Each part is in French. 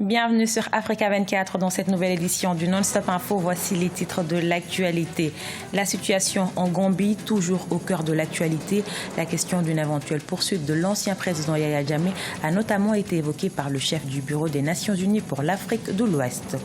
Bienvenue sur Africa 24 dans cette nouvelle édition du Non-Stop Info. Voici les titres de l'actualité. La situation en Gambie, toujours au cœur de l'actualité. La question d'une éventuelle poursuite de l'ancien président Yahya Jammeh a notamment été évoquée par le chef du Bureau des Nations Unies pour l'Afrique de l'Ouest.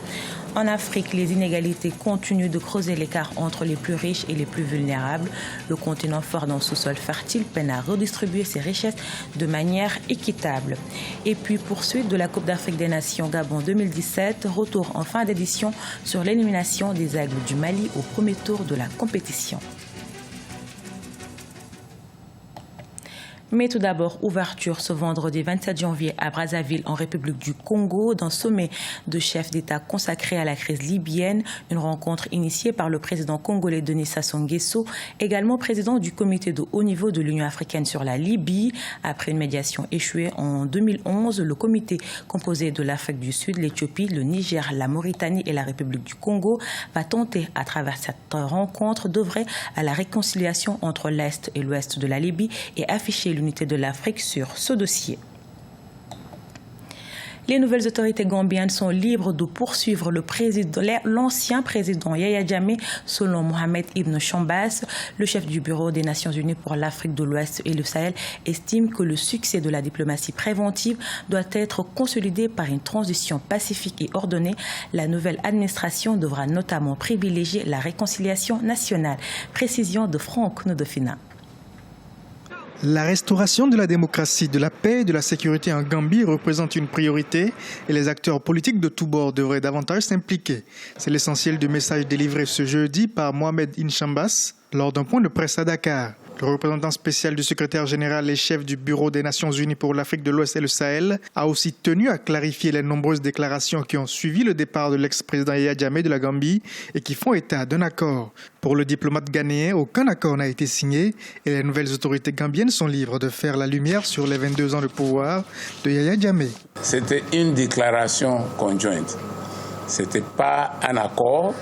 En Afrique, les inégalités continuent de creuser l'écart entre les plus riches et les plus vulnérables. Le continent fort d'un sous-sol fertile peine à redistribuer ses richesses de manière équitable. Et puis, poursuite de la Coupe d'Afrique des Nations Gabon 2017, retour en fin d'édition sur l'élimination des Aigles du Mali au premier tour de la compétition. Mais tout d'abord, ouverture ce vendredi 27 janvier à Brazzaville, en République du Congo, d'un sommet de chefs d'État consacré à la crise libyenne. Une rencontre initiée par le président congolais Denis Sassou Nguesso, également président du comité de haut niveau de l'Union africaine sur la Libye. Après une médiation échouée en 2011, le comité composé de l'Afrique du Sud, l'Éthiopie, le Niger, la Mauritanie et la République du Congo va tenter, à travers cette rencontre, d'œuvrer à la réconciliation entre l'Est et l'Ouest de la Libye et afficher l'unité de l'Afrique sur ce dossier. Les nouvelles autorités gambiennes sont libres de poursuivre l'ancien président Yahya Jammeh, selon Mohamed Ibn Chambas. Le chef du Bureau des Nations Unies pour l'Afrique de l'Ouest et le Sahel estime que le succès de la diplomatie préventive doit être consolidé par une transition pacifique et ordonnée. La nouvelle administration devra notamment privilégier la réconciliation nationale. Précision de Franck Nodofina. La restauration de la démocratie, de la paix et de la sécurité en Gambie représente une priorité et les acteurs politiques de tous bords devraient davantage s'impliquer. C'est l'essentiel du message délivré ce jeudi par Mohamed Ibn Chambas lors d'un point de presse à Dakar. Le représentant spécial du secrétaire général et chef du Bureau des Nations Unies pour l'Afrique de l'Ouest et le Sahel a aussi tenu à clarifier les nombreuses déclarations qui ont suivi le départ de l'ex-président Yahya Jammeh de la Gambie et qui font état d'un accord. Pour le diplomate ghanéen, aucun accord n'a été signé et les nouvelles autorités gambiennes sont libres de faire la lumière sur les 22 ans de pouvoir de Yahya Jammeh. C'était une déclaration conjointe. Ce n'était pas un accord.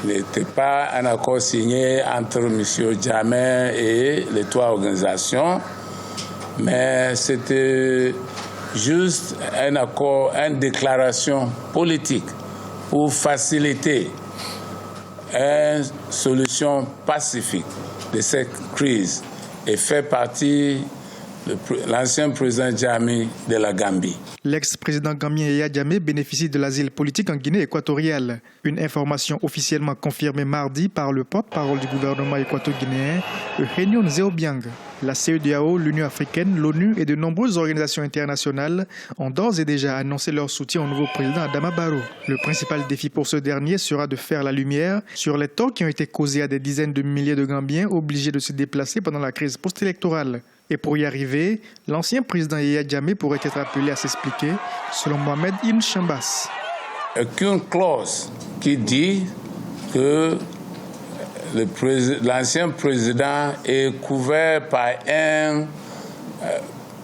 N'était pas un accord signé entre M. Jammeh et les trois organisations, mais c'était juste un accord, une déclaration politique pour faciliter une solution pacifique de cette crise et fait partie de l'ancien président Jammeh de la Gambie. L'ex-président gambien Yahya Jammeh bénéficie de l'asile politique en Guinée équatoriale. Une information officiellement confirmée mardi par le porte-parole du gouvernement équato-guinéen, Eugenio Nzéobiang. La CEDEAO, l'Union africaine, l'ONU et de nombreuses organisations internationales ont d'ores et déjà annoncé leur soutien au nouveau président Adama Barrow. Le principal défi pour ce dernier sera de faire la lumière sur les torts qui ont été causés à des dizaines de milliers de Gambiens obligés de se déplacer pendant la crise post-électorale. Et pour y arriver, l'ancien président Yahya Jammeh pourrait être appelé à s'expliquer, selon Mohamed Ibn Chambas. Aucune clause qui dit que l'ancien président est couvert par une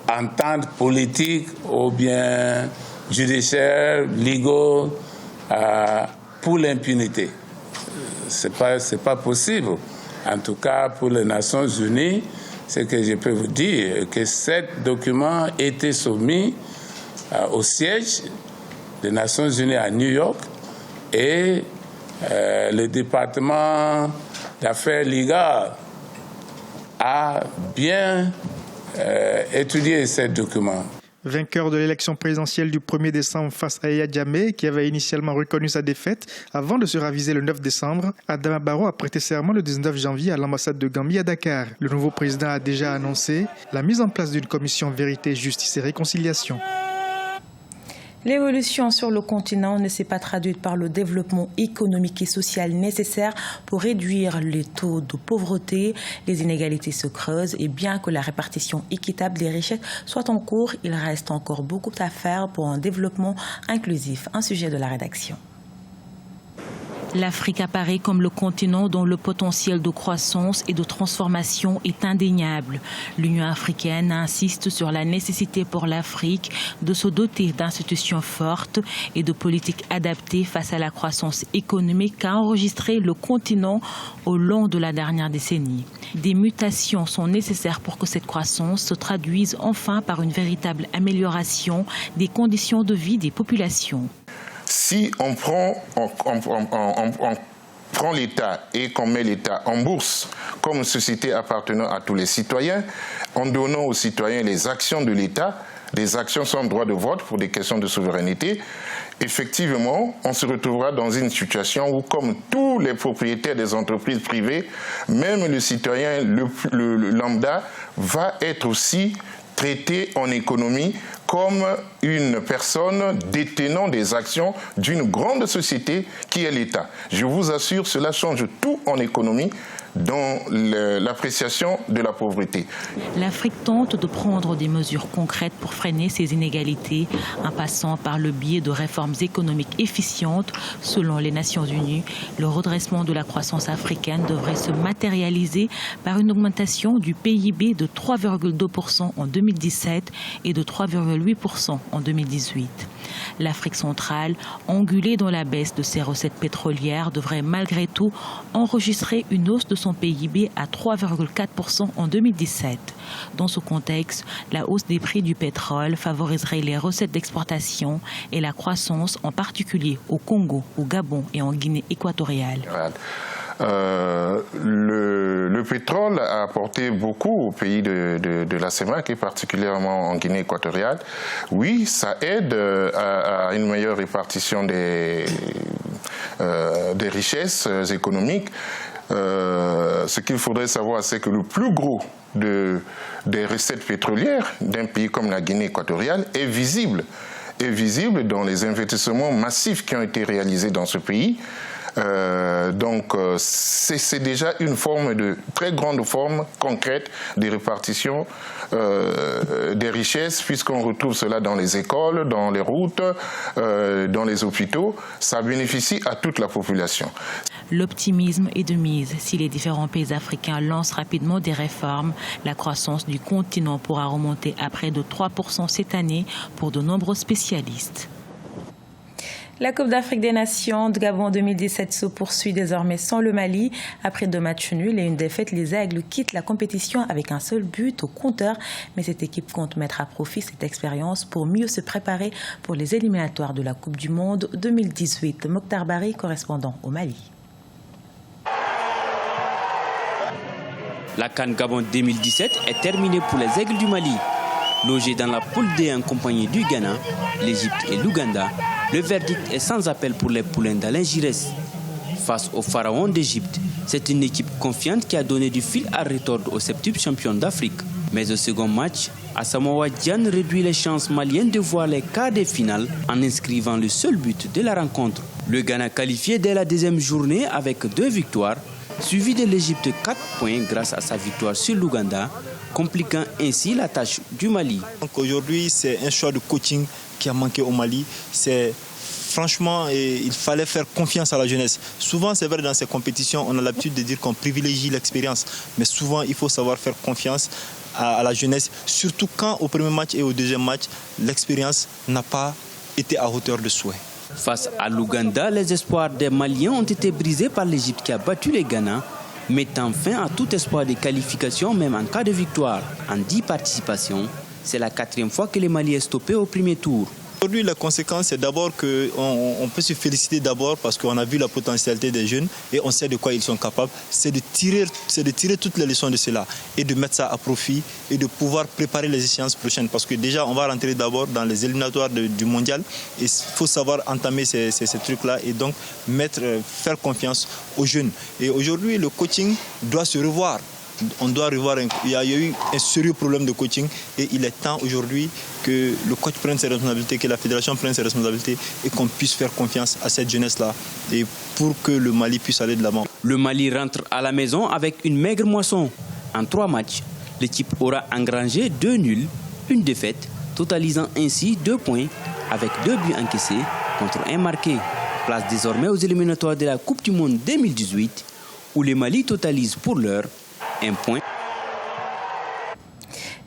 entente politique ou bien judiciaire, légale, pour l'impunité. C'est pas possible. En tout cas, pour les Nations Unies, ce que je peux vous dire, que ce document a été soumis au siège des Nations Unies à New York et le département d'affaires légales a bien étudié ce document. Vainqueur de l'élection présidentielle du 1er décembre face à Yahya Jammeh, qui avait initialement reconnu sa défaite avant de se raviser le 9 décembre, Adama Barrow a prêté serment le 19 janvier à l'ambassade de Gambie à Dakar. Le nouveau président a déjà annoncé la mise en place d'une commission vérité, justice et réconciliation. L'évolution sur le continent ne s'est pas traduite par le développement économique et social nécessaire pour réduire les taux de pauvreté. Les inégalités se creusent et bien que la répartition équitable des richesses soit en cours, il reste encore beaucoup à faire pour un développement inclusif. Un sujet de la rédaction. L'Afrique apparaît comme le continent dont le potentiel de croissance et de transformation est indéniable. L'Union africaine insiste sur la nécessité pour l'Afrique de se doter d'institutions fortes et de politiques adaptées face à la croissance économique qu'a enregistré le continent au long de la dernière décennie. Des mutations sont nécessaires pour que cette croissance se traduise enfin par une véritable amélioration des conditions de vie des populations. Si on prend l'État et qu'on met l'État en bourse comme une société appartenant à tous les citoyens, en donnant aux citoyens les actions de l'État, des actions sans droit de vote pour des questions de souveraineté, effectivement, on se retrouvera dans une situation où, comme tous les propriétaires des entreprises privées, même le citoyen, le lambda, va être aussi traité en économie comme une personne détenant des actions d'une grande société qui est l'État. Je vous assure, cela change tout en économie dans l'appréciation de la pauvreté. L'Afrique tente de prendre des mesures concrètes pour freiner ces inégalités en passant par le biais de réformes économiques efficientes. Selon les Nations Unies, le redressement de la croissance africaine devrait se matérialiser par une augmentation du PIB de 3,2% en 2017 et de 3,8% en 2018. L'Afrique centrale, engluée dans la baisse de ses recettes pétrolières, devrait malgré tout enregistrer une hausse de son PIB à 3,4% en 2017. Dans ce contexte, la hausse des prix du pétrole favoriserait les recettes d'exportation et la croissance, en particulier au Congo, au Gabon et en Guinée équatoriale. Le pétrole a apporté beaucoup au pays de la CEMAC et particulièrement en Guinée équatoriale. Oui, ça aide à une meilleure répartition des richesses économiques. Ce qu'il faudrait savoir, c'est que le plus gros des recettes pétrolières d'un pays comme la Guinée équatoriale est visible dans les investissements massifs qui ont été réalisés dans ce pays. Donc c'est déjà une très grande forme concrète de répartition des richesses, puisqu'on retrouve cela dans les écoles, dans les routes, dans les hôpitaux. Ça bénéficie à toute la population. L'optimisme est de mise. Si les différents pays africains lancent rapidement des réformes, la croissance du continent pourra remonter à près de 3% cette année pour de nombreux spécialistes. La Coupe d'Afrique des Nations de Gabon 2017 se poursuit désormais sans le Mali. Après 2 matchs nuls et une défaite, les Aigles quittent la compétition avec un seul but au compteur. Mais cette équipe compte mettre à profit cette expérience pour mieux se préparer pour les éliminatoires de la Coupe du Monde 2018. Mokhtar Bari, correspondant au Mali. La CAN Gabon 2017 est terminée pour les Aigles du Mali. Logés dans la poule D en compagnie du Ghana, l'Égypte et l'Ouganda, le verdict est sans appel pour les poulains d'Alain Giresse. Face au pharaon d'Égypte, c'est une équipe confiante qui a donné du fil à retordre au septuple champion d'Afrique. Mais au second match, Asamoah Gyan réduit les chances maliennes de voir les quarts de finale en inscrivant le seul but de la rencontre. Le Ghana qualifié dès la deuxième journée avec 2 victoires, suivi de l'Égypte 4 points grâce à sa victoire sur l'Ouganda, compliquant ainsi la tâche du Mali. Donc aujourd'hui, c'est un choix de coaching qui a manqué au Mali. Franchement, il fallait faire confiance à la jeunesse. Souvent, c'est vrai, dans ces compétitions, on a l'habitude de dire qu'on privilégie l'expérience. Mais souvent, il faut savoir faire confiance à la jeunesse, surtout quand au premier match et au deuxième match, l'expérience n'a pas été à hauteur de souhait. Face à l'Ouganda, les espoirs des Maliens ont été brisés par l'Égypte qui a battu les Ghana, mettant fin à tout espoir de qualification, même en cas de victoire. En 10 participations, c'est la 4e fois que le Mali est stoppé au premier tour. Aujourd'hui, la conséquence, c'est d'abord qu'on peut se féliciter d'abord parce qu'on a vu la potentialité des jeunes et on sait de quoi ils sont capables. C'est de tirer toutes les leçons de cela et de mettre ça à profit et de pouvoir préparer les échéances prochaines. Parce que déjà, on va rentrer d'abord dans les éliminatoires du mondial et il faut savoir entamer ces trucs-là et donc faire confiance aux jeunes. Et aujourd'hui, le coaching doit se revoir. On doit revoir, il y a eu un sérieux problème de coaching et il est temps aujourd'hui que le coach prenne ses responsabilités, que la fédération prenne ses responsabilités et qu'on puisse faire confiance à cette jeunesse-là et pour que le Mali puisse aller de l'avant. Le Mali rentre à la maison avec une maigre moisson. En 3 matchs, l'équipe aura engrangé 2 nuls, une défaite, totalisant ainsi 2 points avec 2 buts encaissés contre 1 marqué. Place désormais aux éliminatoires de la Coupe du Monde 2018 où le Mali totalise pour l'heure un point.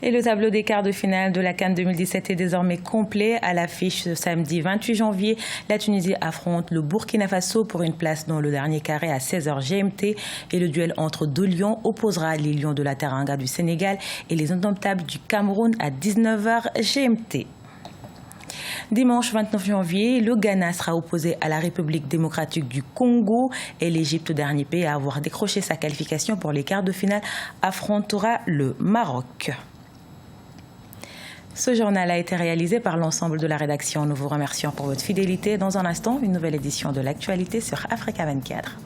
Et le tableau des quarts de finale de la CAN 2017 est désormais complet. À l'affiche ce samedi 28 janvier, la Tunisie affronte le Burkina Faso pour une place dans le dernier carré à 16h GMT. Et le duel entre deux lions opposera les Lions de la Teranga du Sénégal et les Indomptables du Cameroun à 19h GMT. Dimanche 29 janvier, le Ghana sera opposé à la République démocratique du Congo et l'Égypte, dernier pays à avoir décroché sa qualification pour les quarts de finale, affrontera le Maroc. Ce journal a été réalisé par l'ensemble de la rédaction. Nous vous remercions pour votre fidélité. Dans un instant, une nouvelle édition de l'actualité sur Africa 24.